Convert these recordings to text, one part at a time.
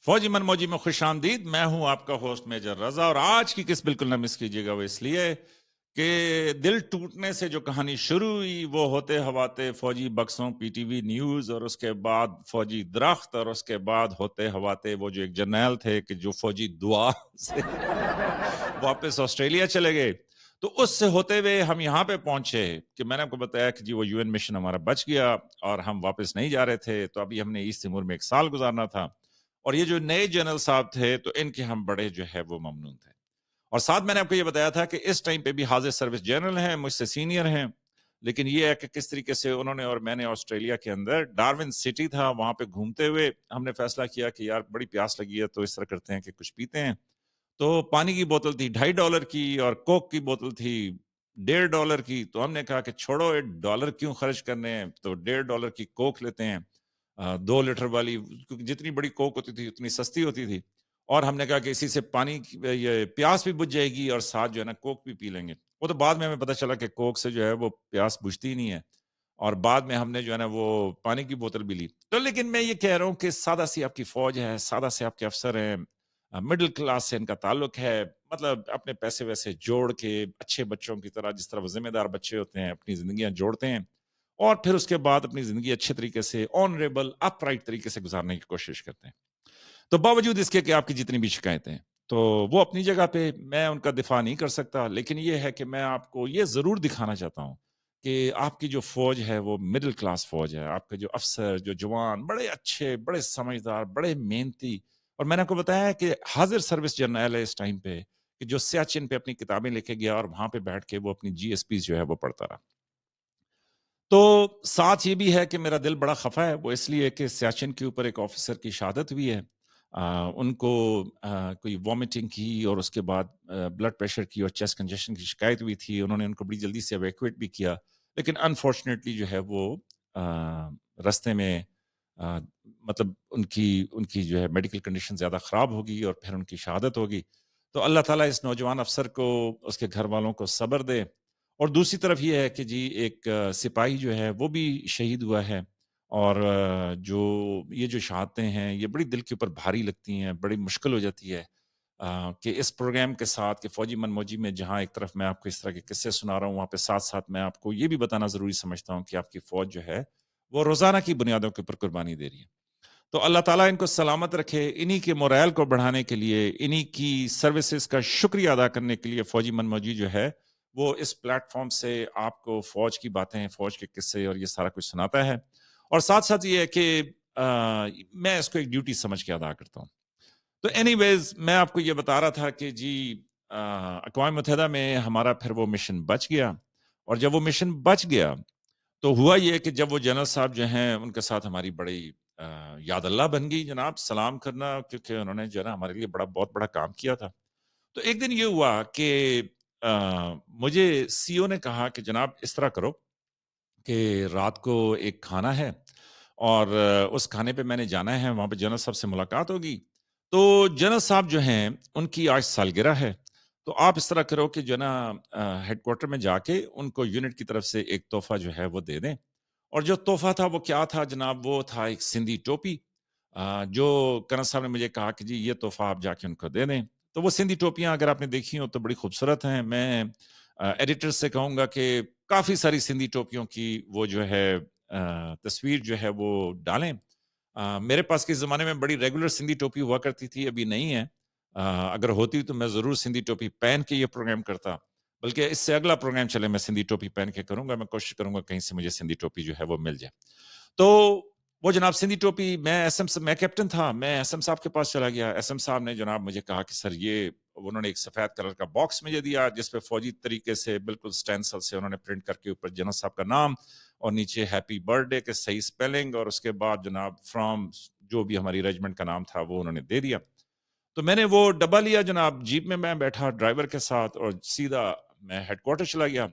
فوجی من موجی میں خوش آمدید. میں ہوں آپ کا ہوسٹ میجر رضا، اور آج کی قسط بالکل نہ مس کیجیے گا. وہ اس لیے کہ دل ٹوٹنے سے جو کہانی شروع ہوئی وہ ہوتے ہواتے فوجی بکسوں پی ٹی وی نیوز، اور اس کے بعد فوجی درخت، اور اس کے بعد ہوتے ہواتے وہ جو ایک جرنیل تھے کہ جو فوجی دعا سے واپس آسٹریلیا چلے گئے. تو اس سے ہوتے ہوئے ہم یہاں پہ پہنچے کہ میں نے آپ کو بتایا کہ جی وہ یو این مشن ہمارا بچ گیا اور ہم واپس نہیں جا رہے تھے. تو ابھی ہم نے ایسٹ تیمور میں 1 سال گزارنا تھا، اور یہ جو نئے جنرل صاحب تھے تو ان کے ہم بڑے جو ہے وہ ممنون تھے. اور ساتھ میں نے آپ کو یہ بتایا تھا کہ اس ٹائم پہ بھی حاضر سروس جنرل ہیں، مجھ سے سینئر ہیں، لیکن یہ ہے کہ کس طریقے سے انہوں نے اور میں نے آسٹریلیا کے اندر ڈارون سٹی تھا وہاں پہ گھومتے ہوئے ہم نے فیصلہ کیا کہ یار بڑی پیاس لگی ہے تو اس طرح کرتے ہیں کہ کچھ پیتے ہیں. تو پانی کی بوتل تھی $2.5 کی، اور کوک کی بوتل تھی $1.5 کی. تو ہم نے کہا کہ چھوڑو $1 کیوں خرچ کرنے ہیں، تو $1.5 کی کوک لیتے ہیں، 2 لیٹر والی، کیونکہ جتنی بڑی کوک ہوتی تھی اتنی سستی ہوتی تھی. اور ہم نے کہا کہ اسی سے پانی یہ پیاس بھی بجھ جائے گی اور ساتھ جو ہے نا کوک بھی پی لیں گے. وہ تو بعد میں ہمیں پتہ چلا کہ کوک سے جو ہے وہ پیاس بجھتی ہی نہیں ہے، اور بعد میں ہم نے جو ہے نا وہ پانی کی بوتل بھی لی. تو لیکن میں یہ کہہ رہا ہوں کہ سادہ سی آپ کی فوج ہے، سادہ سے آپ کے افسر ہیں، مڈل کلاس سے ان کا تعلق ہے، مطلب اپنے پیسے ویسے جوڑ کے اچھے بچوں کی طرح، جس طرح وہ ذمہ دار بچے ہوتے ہیں، اپنی زندگیاں جوڑتے ہیں، اور پھر اس کے بعد اپنی زندگی اچھے طریقے سے آنریبل اپ رائٹ طریقے سے گزارنے کی کوشش کرتے ہیں. تو باوجود اس کے کہ آپ کی جتنی بھی شکایتیں ہیں تو وہ اپنی جگہ پہ، میں ان کا دفاع نہیں کر سکتا، لیکن یہ ہے کہ میں آپ کو یہ ضرور دکھانا چاہتا ہوں کہ آپ کی جو فوج ہے وہ مڈل کلاس فوج ہے. آپ کے جو افسر، جو جوان، بڑے اچھے، بڑے سمجھدار، بڑے محنتی. اور میں نے آپ کو بتایا کہ حاضر سروس جرنیل ہے اس ٹائم پہ کہ جو سیاچن پہ اپنی کتابیں لے کے گیا اور وہاں پہ بیٹھ کے وہ اپنی جی ایس پی جو ہے وہ پڑھتا رہا. تو ساتھ یہ بھی ہے کہ میرا دل بڑا خفا ہے، وہ اس لیے کہ سیاچن کے اوپر ایک آفیسر کی شہادت ہوئی ہے. ان کو کوئی وامٹنگ کی اور اس کے بعد بلڈ پریشر کی اور چیسٹ کنجیشن کی شکایت ہوئی تھی. انہوں نے ان کو بڑی جلدی سے ایویکویٹ بھی کیا، لیکن انفارچونیٹلی جو ہے وہ رستے میں مطلب ان کی جو ہے میڈیکل کنڈیشن زیادہ خراب ہوگی اور پھر ان کی شہادت ہوگی. تو اللہ تعالیٰ اس نوجوان افسر کو، اس کے گھر والوں کو صبر دے. اور دوسری طرف یہ ہے کہ جی ایک سپاہی جو ہے وہ بھی شہید ہوا ہے، اور جو یہ جو شہادتیں ہیں یہ بڑی دل کے اوپر بھاری لگتی ہیں، بڑی مشکل ہو جاتی ہے کہ اس پروگرام کے ساتھ کہ فوجی من موجی میں جہاں ایک طرف میں آپ کو اس طرح کے قصے سنا رہا ہوں، وہاں پہ ساتھ ساتھ میں آپ کو یہ بھی بتانا ضروری سمجھتا ہوں کہ آپ کی فوج جو ہے وہ روزانہ کی بنیادوں کے اوپر قربانی دے رہی ہے. تو اللہ تعالیٰ ان کو سلامت رکھے. انہی کے مورائل کو بڑھانے کے لیے، انہی کی سروسز کا شکریہ ادا کرنے کے لیے فوجی من موجی جو ہے وہ اس پلیٹ فارم سے آپ کو فوج کی باتیں، فوج کے قصے اور یہ سارا کچھ سناتا ہے. اور ساتھ ساتھ یہ ہے کہ میں اس کو ایک ڈیوٹی سمجھ کے ادا کرتا ہوں. تو اینی ویز میں آپ کو یہ بتا رہا تھا کہ جی اقوام متحدہ میں ہمارا پھر وہ مشن بچ گیا. اور جب وہ مشن بچ گیا تو ہوا یہ کہ جب وہ جنرل صاحب جو ہیں ان کے ساتھ ہماری بڑی یاد اللہ بن گئی جناب، سلام کرنا، کیونکہ انہوں نے جو ہے نا ہمارے لیے بہت بڑا کام کیا تھا. تو ایک دن یہ ہوا کہ مجھے سی او نے کہا کہ جناب اس طرح کرو کہ رات کو ایک کھانا ہے، اور اس کھانے پہ میں نے جانا ہے، وہاں پہ جنرل صاحب سے ملاقات ہوگی. تو جنرل صاحب جو ہیں ان کی آج سالگرہ ہے، تو آپ اس طرح کرو کہ جو ہے نا ہیڈ کوارٹر میں جا کے ان کو یونٹ کی طرف سے ایک تحفہ جو ہے وہ دے دیں. اور جو تحفہ تھا وہ کیا تھا جناب؟ وہ تھا ایک سندھی ٹوپی. جو کرنل صاحب نے مجھے کہا کہ جی یہ تحفہ آپ جا کے ان کو دے دیں. تو وہ سندھی ٹوپیاں اگر آپ نے دیکھی ہو تو بڑی خوبصورت ہیں. میں ایڈیٹر سے کہوں گا کہ کافی ساری سندھی ٹوپیوں کی وہ جو ہے تصویر جو ہے وہ ڈالیں. میرے پاس کے زمانے میں بڑی ریگولر سندھی ٹوپی ہوا کرتی تھی، ابھی نہیں ہے. اگر ہوتی تو میں ضرور سندھی ٹوپی پہن کے یہ پروگرام کرتا، بلکہ اس سے اگلا پروگرام چلے میں سندھی ٹوپی پہن کے کروں گا. میں کوشش کروں گا کہیں سے مجھے سندھی ٹوپی جو ہے وہ مل جائے. تو وہ جناب سندھی ٹوپی، میں کیپٹن تھا، میں ایس ایم صاحب کے پاس چلا گیا. ایس ایم صاحب نے جناب مجھے کہا کہ سر یہ، انہوں نے ایک سفید کلر کا باکس مجھے دیا جس پہ فوجی طریقے سے بالکل سٹینسل سے انہوں نے پرنٹ کر کے اوپر جنرل صاحب کا نام اور نیچے ہیپی برتھ ڈے کے صحیح سپیلنگ، اور اس کے بعد جناب فرام جو بھی ہماری ریجمنٹ کا نام تھا وہ انہوں نے دے دیا. تو میں نے وہ ڈبہ لیا جناب، جیپ میں بیٹھا ڈرائیور کے ساتھ اور سیدھا میں ہیڈ کوارٹر چلا گیا.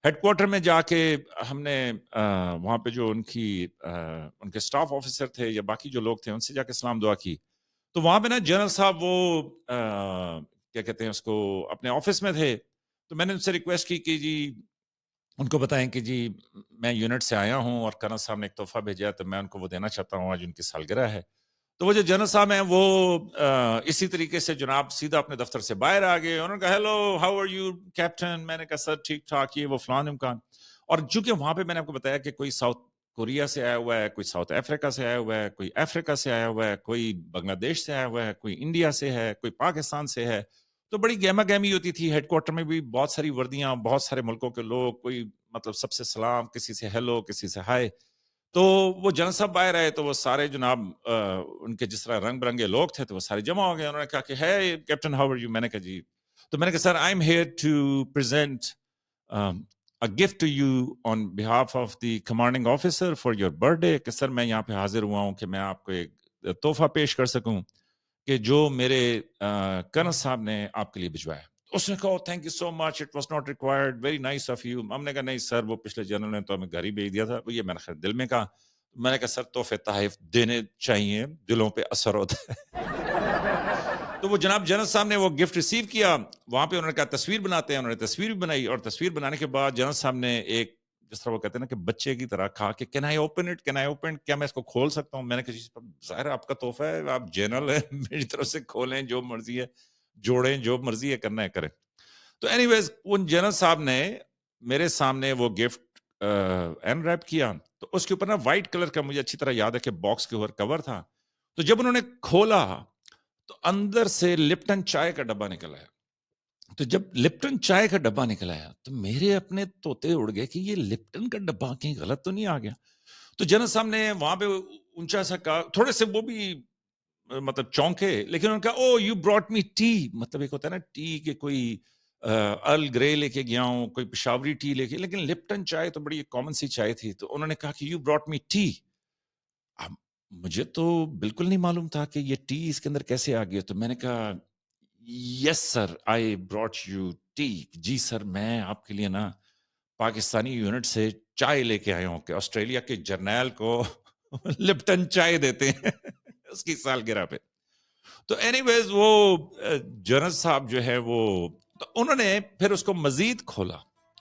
ہیڈ کوارٹر میں جا کے ہم نے وہاں پہ جو ان کے اسٹاف آفیسر تھے یا باقی جو لوگ تھے ان سے جا کے سلام دعا کی. تو وہاں پہ نا جنرل صاحب وہ کیا کہتے ہیں اس کو، اپنے آفس میں تھے. تو میں نے ان سے ریکویسٹ کی کہ جی ان کو بتائیں کہ جی میں یونٹ سے آیا ہوں اور کرنل صاحب نے ایک تحفہ بھیجا ہے تو میں ان کو وہ دینا چاہتا ہوں، آج ان کی سالگرہ ہے. تو وہ جو جنرل صاحب ہیں وہ اسی طریقے سے جناب سیدھا اپنے دفتر سے باہر آ گئے. انہوں نے کہا hello how are you captain. میں نے کہا سر ٹھیک ٹھاک یہ وہ فلان امکان. اور چونکہ وہاں پہ میں نے آپ کو بتایا کہ کوئی ساؤتھ کوریا سے آیا ہوا ہے, کوئی ساؤتھ افریقہ سے آیا ہوا ہے, کوئی افریقہ سے آیا ہوا ہے, کوئی بنگلہ دیش سے آیا ہوا ہے, کوئی انڈیا سے ہے, کوئی پاکستان سے ہے, تو بڑی گہما گہمی ہوتی تھی. ہیڈ کوارٹر میں بھی بہت ساری وردیاں, بہت سارے ملکوں کے لوگ, کوئی مطلب سب سے سلام, کسی سے ہیلو, کسی سے ہائے. تو وہ جنرل صاحب باہر آئے تو وہ سارے جناب ان کے جس طرح رنگ برنگے لوگ تھے تو وہ سارے جمع ہو گئے. انہوں نے کہا کہ ہے کیپٹن ہاؤ آر یو. میں نے کہا جی. تو میں نے کہا sir I am here to present a gift to you on behalf of the commanding officer for your birthday. کہ سر میں یہاں پہ حاضر ہوا ہوں کہ میں آپ کو ایک تحفہ پیش کر سکوں کہ جو میرے کرنل صاحب نے آپ کے لیے بھجوایا. اس نے کہا thank you so much, it was not required, very nice of you. ہم نے کہا نہیں سر وہ پچھلے جنرل نے تو ہمیں گھر ہی بھیج دیا تھا. یہ میں نے دل میں کہا. میں نے کہا سر تحفے تحائف دینے چاہیے, دلوں پہ اثر ہوتا ہے. تو وہ جناب جنرل صاحب نے وہ گفٹ ریسیو کیا. وہاں پہ انہوں نے کہا تصویر بناتے ہیں. انہوں نے تصویر بھی بنائی, اور تصویر بنانے کے بعد جنرل صاحب نے ایک جس طرح وہ کہتے ہیں نا کہ بچے کی طرح کہا کہ can I open it, can I open, کیا میں اس کو کھول سکتا ہوں. میں نے کہا ظاہر آپ کا تحفہ ہے, آپ جنرل ہیں, میری طرف سے کھولیں, جو مرضی ہے جوڑیں, جو مرضی ہے کرنا ہے کریں. تو اینی ویز ان جنرل صاحب نے میرے سامنے وہ گفٹ این ریپ کیا. تو اس کے اوپر نا وائٹ کلر کا, مجھے اچھی طرح یاد ہے کہ باکس کے اوپر کور تھا. تو جب انہوں نے کھولا تو اندر سے لپٹن چائے کا ڈبہ نکل آیا. تو جب لپٹن چائے کا ڈبہ نکل آیا تو میرے اپنے طوطے اڑ گئے کہ یہ لپٹن کا ڈبہ کہیں غلط تو نہیں آ گیا. تو جنرل صاحب نے وہاں پہ اونچا سا کہا, تھوڑے سے وہ بھی مطلب چونکے, لیکن انہوں نے کہا او یو براٹ می ٹی. مطلب ایک ہوتا ہے نا ٹی کہ کوئی ارل گرے لے کے گیا ہوں, کوئی پشاوری ٹی لے کے, لیکن لپٹن چائے تو بڑی کامن سی چائے تھی. تو انہوں نے کہا کہ یو براٹ می ٹی. اب مجھے تو بالکل نہیں معلوم تھا کہ یہ ٹی اس کے اندر کیسے آ گیا. تو میں نے کہا یس سر آئی براٹ یو ٹی. جی سر میں آپ کے لیے نا پاکستانی یونٹ سے چائے لے کے آیا ہوں کہ آسٹریلیا کے جرنیل کو لپٹن چائے دیتے ہیں اس کی سالگرہ پہ. تو اینی ویز وہ جنرل صاحب جو ہے وہ, تو انہوں نے پھر اس کو مزید کھولا,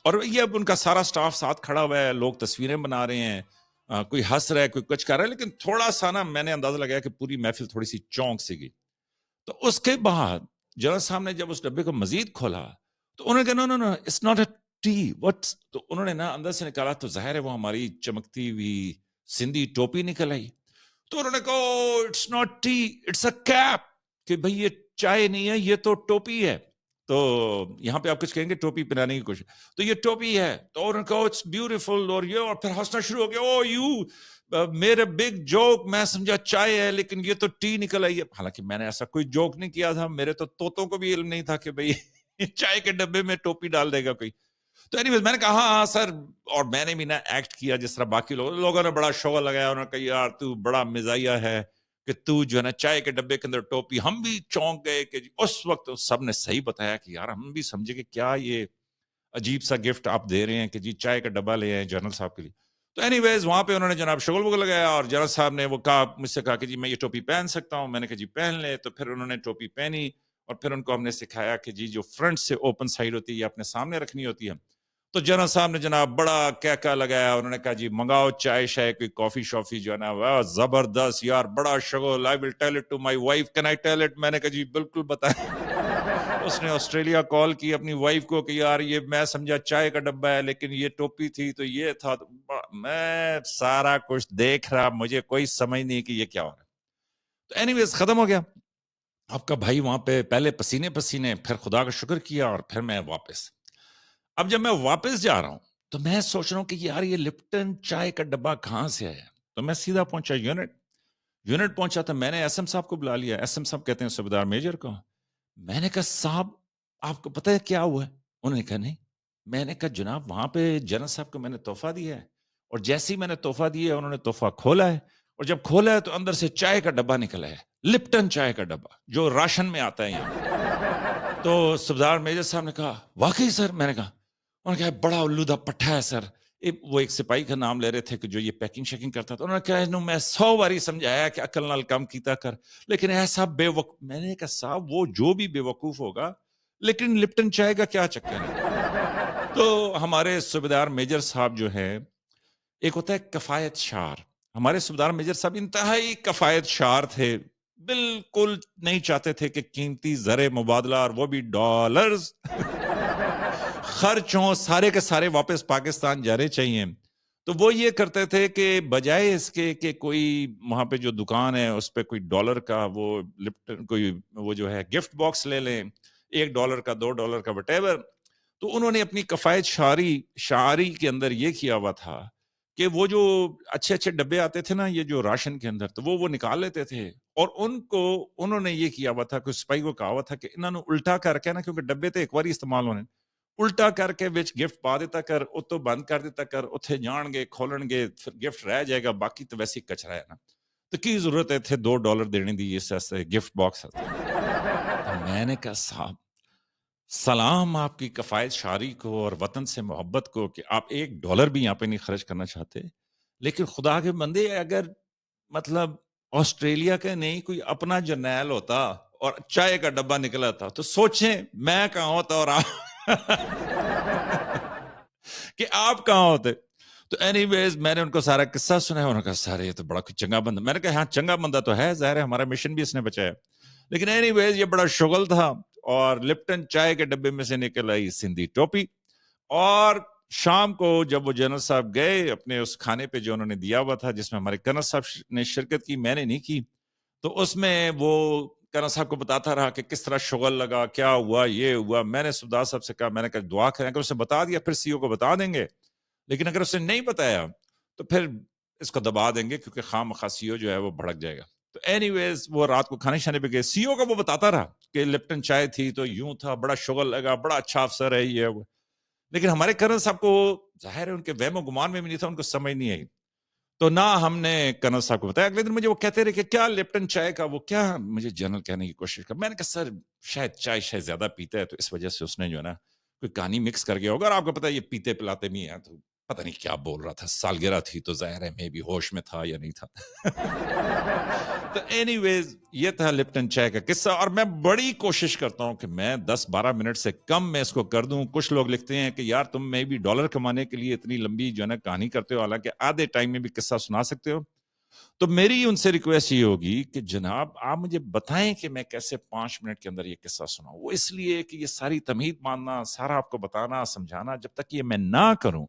اور یہ اب ان کا سارا سٹاف ساتھ کھڑا ہوا ہے, لوگ تصویریں بنا رہے ہیں, کوئی ہنس رہا ہے, کوئی کچھ کر رہا ہے, لیکن تھوڑا سا نا میں نے اندازہ لگایا کہ پوری محفل تھوڑی سی چونک سی گئی. تو اس کے بعد جنرل صاحب نے جب اس ڈبے کو مزید کھولا تو انہوں نے کہا no no no it's not a tea what. تو انہوں نے نا اندر سے نکالا, تو ظاہر ہے وہ ہماری چمکتی ہوئی سندھی ٹوپی نکل آئی. تو انہوں نے کہا it's not tea it's a cap, کہ بھئی یہ چائے نہیں ہے یہ تو ٹوپی ہے. تو یہاں پہ آپ کچھ کہیں گے ٹوپی پہنانے کی کوشش, تو یہ ٹوپی ہے. تو انہوں نے کہا اٹس بیوٹیفل, اور یہ, اور پھر ہنسنا شروع ہو گیا. او یو میرے بگ جوک, میں سمجھا چائے ہے لیکن یہ تو ٹی نکل آئی ہے. حالانکہ میں نے ایسا کوئی جوک نہیں کیا تھا, میرے تو طوطوں کو بھی علم نہیں تھا کہ بھئی چائے کے ڈبے میں ٹوپی ڈال دے گا کوئی. تو اینی ویز میں نے کہا ہاں ہاں سر, اور میں نے بھی نا ایکٹ کیا جس طرح باقی لوگوں نے بڑا شوق لگایا. انہوں نے کہا یار تو بڑا مزاحیہ ہے کہ تو جو ہے نا چائے کے ڈبے کے اندر ٹوپی. ہم بھی چونک گئے کہ اس وقت سب نے صحیح بتایا کہ یار ہم بھی سمجھے کہ کیا یہ عجیب سا گفٹ آپ دے رہے ہیں کہ جی چائے کا ڈبہ لے آئے جنرل صاحب کے لیے. تو اینی ویز وہاں پہ انہوں نے جناب شغل وغل لگایا, اور جنرل صاحب نے وہ کہا مجھ سے کہا کہ جی میں یہ ٹوپی پہن سکتا ہوں. میں نے کہا جی پہن لے. تو پھر انہوں نے ٹوپی پہنی, اور پھر ان کو ہم نے سکھایا کہ جی جو فرنٹ سے اوپن سائڈ ہوتی ہے یہ اپنے سامنے رکھنی ہوتی ہے. تو جنرل صاحب نے جناب بڑا کہکا لگایا, انہوں نے کہا جی منگاؤ چائے شائے, کوئی کافی شافی جو ہے نا, واہ زبردست یار بڑا شغل, I will tell it to my wife, can I tell it. میں نے کہا جی بالکل بتائیں. اس نے آسٹریلیا کال کی اپنی وائف کو کہ یار یہ میں سمجھا چائے کا ڈبہ ہے لیکن یہ ٹوپی تھی تو یہ تھا. میں سارا کچھ دیکھ رہا, مجھے کوئی سمجھ نہیں کہ یہ کیا ہو رہا ہے. تو اینی ویز ختم ہو گیا. آپ کا بھائی وہاں پہ پہلے پسینے پسینے, پھر خدا کا شکر کیا, اور پھر میں واپس. اب جب میں واپس جا رہا ہوں تو میں سوچ رہا ہوں کہ یار یہ لپٹن چائے کا ڈبہ کہاں سے آیا. تو میں سیدھا پہنچا یونٹ پہنچا. تو میں نے ایس ایم صاحب کو بلا لیا. ایس ایم صاحب کہتے ہیں صوبیدار میجر کو. میں نے کہا صاحب آپ کو پتہ ہے کیا ہوا ہے؟ انہوں نے کہا نہیں. میں نے کہا جناب وہاں پہ جنرل صاحب کو میں نے تحفہ دیا ہے, اور جیسے ہی میں نے تحفہ دیا ہے انہوں نے تحفہ کھولا ہے, اور جب کھولا ہے تو اندر سے چائے کا ڈبہ نکلا ہے, لپٹن چائے کا ڈبہ جو راشن میں آتا ہے یہاں. تو صوبیدار میجر صاحب نے کہا واقعی سر. میں نے کہا, انہوں نے کہا بڑا الودہ پٹھا ہے سر. وہ ایک سپاہی کا نام لے رہے تھے کہ جو یہ پیکنگ شیکنگ کرتا تھا. انہوں نے کہا میں 100 باری سمجھایا کہ عقل نال کام کیتا کر, لیکن ایسا بے وقوف. میں نے کہا صاحب وہ جو بھی بے وقوف ہوگا, لیکن لپٹن چائے کا کیا چکر ہے. تو ہمارے صوبیدار میجر صاحب جو ہے, ایک ہوتا ہے کفایت شار, ہمارے صوبیدار میجر صاحب انتہائی کفایت شار تھے، بالکل نہیں چاہتے تھے کہ قیمتی زر مبادلہ اور وہ بھی ڈالرز خرچ ہوں، سارے کے سارے واپس پاکستان جانے چاہیے۔ تو وہ یہ کرتے تھے کہ بجائے اس کے کہ کوئی وہاں پہ جو دکان ہے اس پہ کوئی ڈالر کا وہ لپٹن کوئی وہ جو ہے گفٹ باکس لے لیں، $1 کا $2 کا وٹ ایور، تو انہوں نے اپنی کفایت شعاری کے اندر یہ کیا ہوا تھا کہ وہ جو اچھے اچھے ڈبے آتے تھے نا یہ جو راشن کے اندر، تو وہ نکال لیتے تھے، اور انہوں نے یہ کیا ہوا تھا کہ سپاہی کو کہا ہوا تھا کہ انہوں نے الٹا کر کے نا، کیونکہ ڈبے تو ایک بار استعمال ہونے، الٹا کر کے وچ گفٹ پا دیتا کر، اتو بند کر دیتا کر، اتھے جان گے کھولن گے، پھر گفٹ رہ جائے گا، باقی تو ویسے ہی کچرا ہے نا، تو کی ضرورت ہے تھے $2 دینے دی اس ایسے گفٹ باکس ہے۔ تو میں نے کہا صاحب سلام آپ کی کفایت شعاری کو اور وطن سے محبت کو کہ آپ $1 بھی یہاں پہ نہیں خرچ کرنا چاہتے، لیکن خدا کے بندے اگر مطلب آسٹریلیا کا نہیں کوئی اپنا جرنیل ہوتا اور چائے کا ڈبہ نکلا تھا تو سوچیں میں کہاں ہوتا اور آپ کہ آپ کہاں ہوتے۔ تو اینی ویز میں نے ان کو سارا قصہ سنا ہے، انہوں نے کہا سارے یہ تو بڑا کوئی چنگا بندہ، میں نے کہا ہاں چنگا بندہ تو ہے، ظاہر ہے ہمارا مشن بھی اس نے بچایا، لیکن اینی ویز یہ بڑا شغل تھا، اور لپٹن چائے کے ڈبے میں سے نکل آئی سندھی ٹوپی، اور شام کو جب وہ جنرل صاحب گئے اپنے اس کھانے پہ جو انہوں نے دیا ہوا تھا جس میں ہمارے کرنل صاحب نے شرکت کی، میں نے نہیں کی، تو اس میں وہ کرنل صاحب کو بتاتا رہا کہ کس طرح شغل لگا، کیا ہوا، یہ ہوا۔ میں نے سردار صاحب سے کہا، میں نے کہا دعا کریں، اگر اسے بتا دیا پھر سی او کو بتا دیں گے، لیکن اگر اسے نہیں بتایا تو پھر اس کو دبا دیں گے، کیونکہ خام خواہ سی او جو ہے وہ بھڑک جائے گا۔ تو اینی ویز وہ رات کو کھانے شانے پہ گئے، سی او کا وہ بتاتا رہا کہ لپٹن چائے تھی تو یوں تھا، بڑا شغل لگا، بڑا اچھا افسر ہے یہ وہ، لیکن ہمارے کرنل صاحب کو ظاہر ہے ان کے وہم و گمان میں بھی نہیں تھا، ان کو سمجھ نہیں آئی، تو نہ ہم نے کرنل صاحب کو بتایا۔ اگلے دن مجھے وہ کہتے رہے کہ کیا لپٹن چائے کا وہ کیا، مجھے جنرل کہنے کی کوشش کر، میں نے کہا سر شاید چائے شاید زیادہ پیتا ہے تو اس وجہ سے اس نے جو ہے نا کوئی کہانی مکس کر گیا ہوگا، اور آپ کو پتا ہے یہ پیتے پلاتے بھی ہیں، تو پتہ نہیں کیا بول رہا تھا، سالگرہ تھی تو ظاہر ہے میں بھی ہوش میں تھا یا نہیں تھا۔ تو اینی ویز یہ تھا لپٹن چائے کا قصہ، اور میں بڑی کوشش کرتا ہوں کہ میں 10-12 منٹ سے کم میں اس کو کر دوں۔ کچھ لوگ لکھتے ہیں کہ یار تم میں بھی $1 کمانے کے لیے اتنی لمبی جو ہے نا کہانی کرتے ہو، حالانکہ آدھے ٹائم میں بھی قصہ سنا سکتے ہو۔ تو میری ان سے ریکویسٹ یہ ہوگی کہ جناب آپ مجھے بتائیں کہ میں کیسے 5 منٹ کے اندر یہ قصہ سناؤں۔ وہ اس لیے کہ یہ ساری تمہید ماننا، سارا آپ کو بتانا سمجھانا، جب تک یہ میں نہ کروں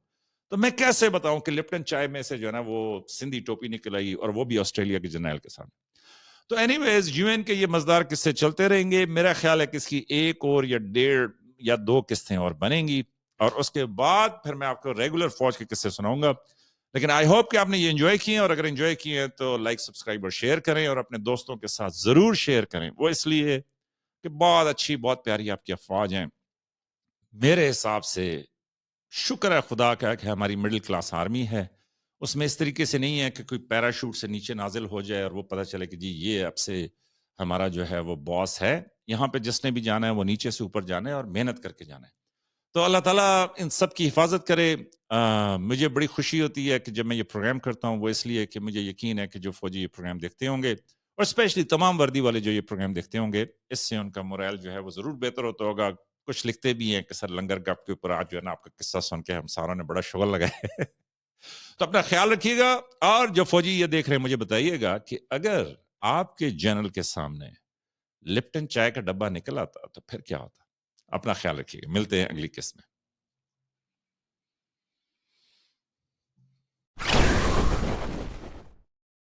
تو میں کیسے بتاؤں کہ لپٹن چائے میں سے جو ہے نا وہ سندھی ٹوپی نکل آئی، اور وہ بھی آسٹریلیا کے جرنیل کے ساتھ۔ تو اینی ویز یو این کے یہ مزدار قصے چلتے رہیں گے، میرا خیال ہے کہ اس کی ایک اور یا 1.5 یا 2 قسطیں اور بنیں گی، اور اس کے بعد پھر میں آپ کو ریگولر فوج کے قصے سناؤں گا۔ لیکن آئی ہوپ کہ آپ نے یہ انجوائے کیے ہیں، اور اگر انجوائے کیے ہیں تو لائک سبسکرائب اور شیئر کریں، اور اپنے دوستوں کے ساتھ ضرور شیئر کریں، وہ اس لیے کہ بہت اچھی بہت پیاری آپ کی افواج ہیں۔ میرے حساب سے شکر ہے خدا کا کہ ہماری مڈل کلاس آرمی ہے، اس میں اس طریقے سے نہیں ہے کہ کوئی پیراشوٹ سے نیچے نازل ہو جائے اور وہ پتہ چلے کہ جی یہ اب سے ہمارا جو ہے وہ باس ہے، یہاں پہ جس نے بھی جانا ہے وہ نیچے سے اوپر جانا ہے اور محنت کر کے جانا ہے۔ تو اللہ تعالیٰ ان سب کی حفاظت کرے۔ مجھے بڑی خوشی ہوتی ہے کہ جب میں یہ پروگرام کرتا ہوں، وہ اس لیے کہ مجھے یقین ہے کہ جو فوجی یہ پروگرام دیکھتے ہوں گے، اور اسپیشلی تمام وردی والے جو یہ پروگرام دیکھتے ہوں گے، اس سے ان کا مورائل جو ہے وہ ضرور بہتر ہوتا ہوگا۔ کچھ لکھتے بھی ہیں کہ سر لنگر گپ کے اوپر آج جو ہے نا آپ کا قصہ سن کے ہم ساروں نے بڑا شغل لگایا ہے۔ تو اپنا خیال رکھیے گا، اور جو فوجی یہ دیکھ رہے ہیں مجھے بتائیے گا کہ اگر آپ کے جنرل کے سامنے لپٹن چائے کا ڈبہ نکل آتا تو پھر کیا ہوتا۔ اپنا خیال رکھیے گا، ملتے ہیں اگلی قسط میں۔